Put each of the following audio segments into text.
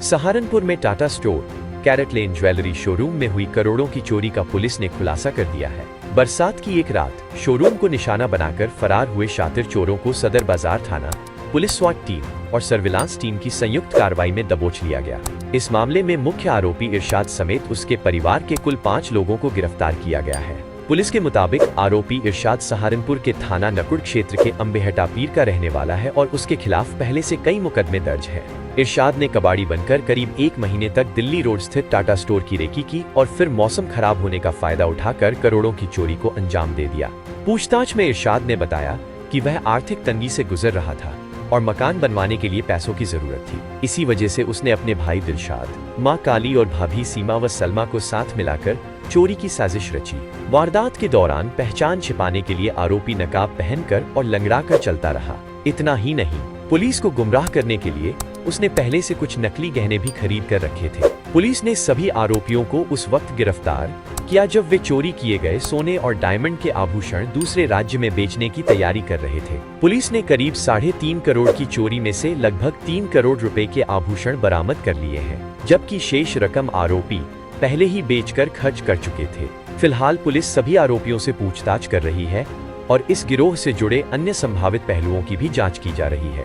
सहारनपुर में Tata store carat लेन jewellery showroom में हुई करोड़ों की चोरी का पुलिस ने खुलासा कर दिया है। बरसात की एक रात शोरूम को निशाना बनाकर फरार हुए शातिर चोरों को सदर बाजार थाना, पुलिस स्वाट टीम और सर्विलांस टीम की संयुक्त कार्रवाई में दबोच लिया गया। इस मामले में मुख्य आरोपी इरशाद समेत उसके परिवार के कुल 5 लोगों को गिरफ्तार किया गया है। पुलिस के मुताबिक आरोपी इरशाद सहारनपुर के थाना नकुड़ क्षेत्र के अम्बेहटा पीर का रहने वाला है और उसके खिलाफ पहले से कई मुकदमे दर्ज हैं। इरशाद ने कबाड़ी बनकर करीब 1 महीने तक दिल्ली रोड स्थित टाटा स्टोर की रेकी की और फिर मौसम खराब होने का फायदा उठाकर करोड़ों की चोरी को अंजाम दे दिया। पूछताछ में इरशाद ने बताया कि वह आर्थिक तंगी से गुजर रहा था और मकान बनवाने के लिए पैसों की जरूरत थी। इसी वजह से उसने अपने भाई दिलशाद, मां काली और भाभी सीमा व सलमा को साथ मिलाकर चोरी की साजिश रची। वारदात के दौरान पहचान छिपाने के लिए आरोपी नकाब पहनकर और लंगड़ाकर चलता रहा। इतना ही नहीं, पुलिस को गुमराह करने के लिए उसने पहले से कुछ नकली गहने भी खरीद कर रखे थे। पुलिस ने सभी आरोपियों को उस वक्त गिरफ्तार किया जब वे चोरी किए गए सोने और डायमंड के आभूषण दूसरे राज्य में बेचने की तैयारी कर रहे थे। पुलिस ने करीब 3.5 करोड़ की चोरी में से लगभग 3 करोड़ रुपए के आभूषण बरामद कर लिए हैं, जबकि शेष रकम आरोपी पहले ही बेचकर खर्च कर चुके थे। फिलहाल पुलिस सभी आरोपियों से पूछताछ कर रही है और इस गिरोह से जुड़े अन्य संभावित पहलुओं की भी जांच की जा रही है।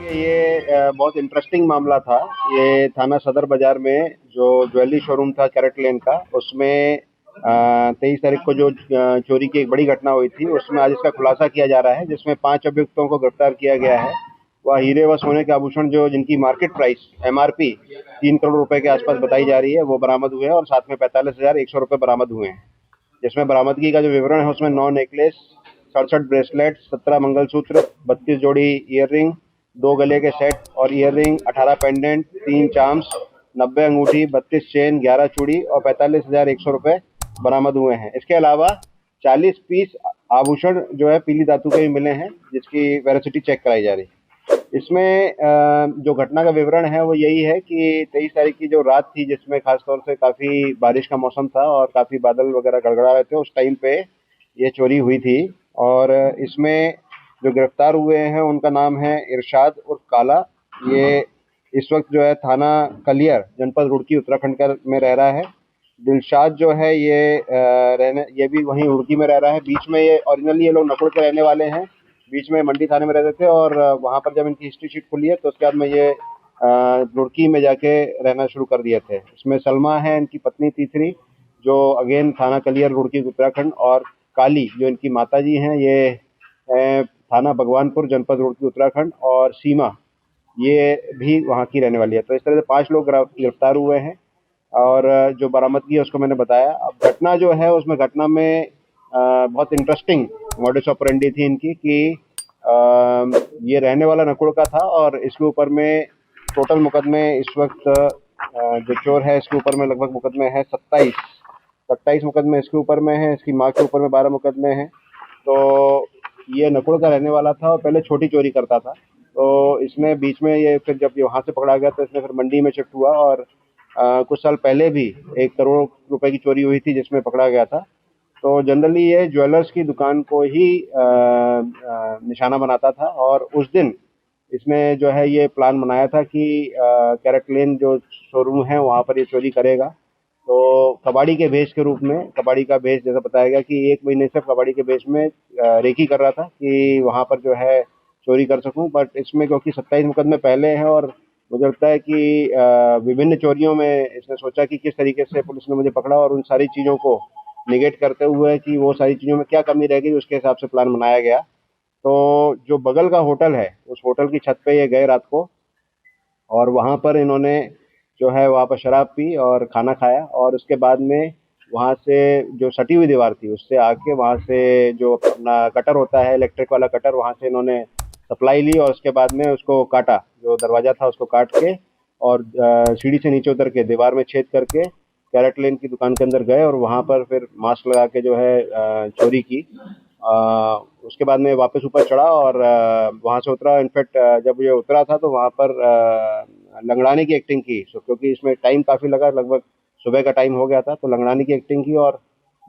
ये बहुत इंटरेस्टिंग मामला था। ये थाना सदर बाजार में जो ज्वेलरी शोरूम था कैरेट लेन का, उसमें 23 तारीख को जो चोरी की एक बड़ी घटना हुई थी, उसमें आज इसका खुलासा किया जा रहा है, जिसमें 5 अभियुक्तों को गिरफ्तार किया गया है। वह हीरे व सोने के आभूषण जो जिनकी मार्केट प्राइस MRP 3 करोड़ रुपए के आसपास बताई जा रही है, वो बरामद हुए हैं और साथ में 45,100 रुपए बरामद हुए हैं। जिसमें बरामदगी का जो विवरण है उसमें 9 नेकलेस, 67 ब्रेसलेट, 17 मंगलसूत्र, 32 जोड़ी ईयररिंग, 2 गले के सेट और ईयररिंग, 18 पेंडेंट, 3 चार्म्स, 90 अंगूठी, 32 चेन, 11 चूड़ी और 45,100 रुपए बरामद हुए हैं। इसके अलावा 40 पीस आभूषण जो है पीली धातु के भी मिले हैं, जिसकी वेरोसिटी चेक कराई जा रही है। इसमें जो घटना का विवरण है वो यही है कि 23 तारीख की जो रात थी, जिसमें खासतौर से काफ़ी बारिश का मौसम था और काफ़ी बादल वगैरह गड़गड़ा रहे थे, उस टाइम पे ये चोरी हुई थी। और इसमें जो गिरफ्तार हुए हैं उनका नाम है इरशाद उर्फ काला। ये इस वक्त जो है थाना कलियर जनपद रुड़की उत्तराखंड में रह रहा है। दिलशाद जो है ये भी वहीं रुड़की में रह रहा है। बीच में ये ओरिजिनली ये लोग नकुड़ के रहने वाले हैं, बीच में मंडी थाने में रहते थे और वहाँ पर जब इनकी हिस्ट्री शीट खुली है तो उसके बाद में ये रुड़की में जाके रहना शुरू कर दिए थे। इसमें सलमा है इनकी पत्नी तीसरी, जो अगेन थाना कलियर रुड़की उत्तराखंड, और काली जो इनकी माताजी हैं ये थाना भगवानपुर जनपद रुड़की उत्तराखंड, और सीमा ये भी वहाँ की रहने वाली है। तो इस तरह से 5 लोग गिरफ्तार हुए हैं और जो बरामदगी है उसको मैंने बताया। अब घटना जो है उसमें घटना में बहुत इंटरेस्टिंग मॉडस ऑपरेंडी थी इनकी कि ये रहने वाला नकुड़ का था और इसके ऊपर में टोटल मुकदमे इस वक्त जो चोर है इसके ऊपर में लगभग मुकदमे हैं 27 मुकदमे इसके ऊपर में है। इसकी माँ के ऊपर में 12 मुकदमे हैं। तो ये नकुड़ का रहने वाला था और पहले छोटी चोरी करता था। तो इसने बीच में ये फिर जब वहाँ से पकड़ा गया तो इसने फिर मंडी में शिफ्ट हुआ और कुछ साल पहले भी 1 करोड़ रुपए की चोरी हुई थी जिसमें पकड़ा गया था। तो जनरली ये ज्वेलर्स की दुकान को ही निशाना बनाता था और उस दिन इसने जो है ये प्लान बनाया था कि कैरेट लेन जो शोरूम है वहाँ पर ये चोरी करेगा। तो कबाड़ी के भेष के रूप में, कबाड़ी का भेष जैसा बताया गया कि 1 महीने से कबाड़ी के भेष में रेकी कर रहा था कि वहाँ पर जो है चोरी कर सकूं। बट इसमें क्योंकि 27 मुकदमे पहले हैं और मुझे लगता है कि विभिन्न चोरियों में इसने सोचा कि किस तरीके से पुलिस ने मुझे पकड़ा और उन सारी चीज़ों को निगेट करते हुए कि वो सारी चीज़ों में क्या कमी रह गई, उसके हिसाब से प्लान बनाया गया। तो जो बगल का होटल है उस होटल की छत पे ये गए रात को और वहाँ पर इन्होंने जो है वहाँ पर शराब पी और खाना खाया और उसके बाद में वहाँ से जो सटी हुई दीवार थी उससे आके वहाँ से जो अपना कटर होता है, इलेक्ट्रिक वाला कटर, वहाँ से इन्होंने सप्लाई ली और उसके बाद में उसको काटा, जो दरवाज़ा था उसको काट के और सीढ़ी से नीचे उतर के दीवार में छेद करके कैरेट लेन की दुकान के अंदर गए और वहाँ पर फिर मास्क लगा के जो है चोरी की। उसके बाद में वापस ऊपर चढ़ा और वहाँ से उतरा। इनफैक्ट जब ये उतरा था तो वहाँ पर लंगड़ाने की एक्टिंग की, क्योंकि इसमें टाइम काफ़ी लगा, लगभग सुबह का टाइम हो गया था। तो लंगड़ाने की एक्टिंग की और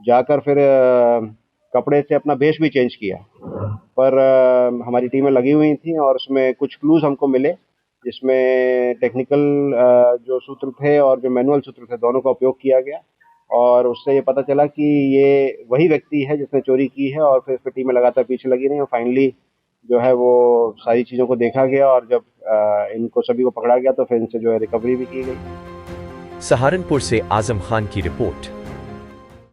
जाकर फिर कपड़े से अपना भेष भी चेंज किया। पर हमारी टीमें लगी हुई थी और उसमें कुछ क्लूज़ हमको मिले जिसमें टेक्निकल जो सूत्र थे और जो मैनुअल सूत्र थे दोनों का उपयोग किया गया और उससे ये पता चला कि ये वही व्यक्ति है जिसने चोरी की है और फिर इसकी टीमें लगातार पीछे लगी रही और फाइनली जो है वो सारी चीज़ों को देखा गया और जब इनको सभी को पकड़ा गया तो फिर इनसे जो है रिकवरी भी की गई। सहारनपुर से आजम खान की रिपोर्ट।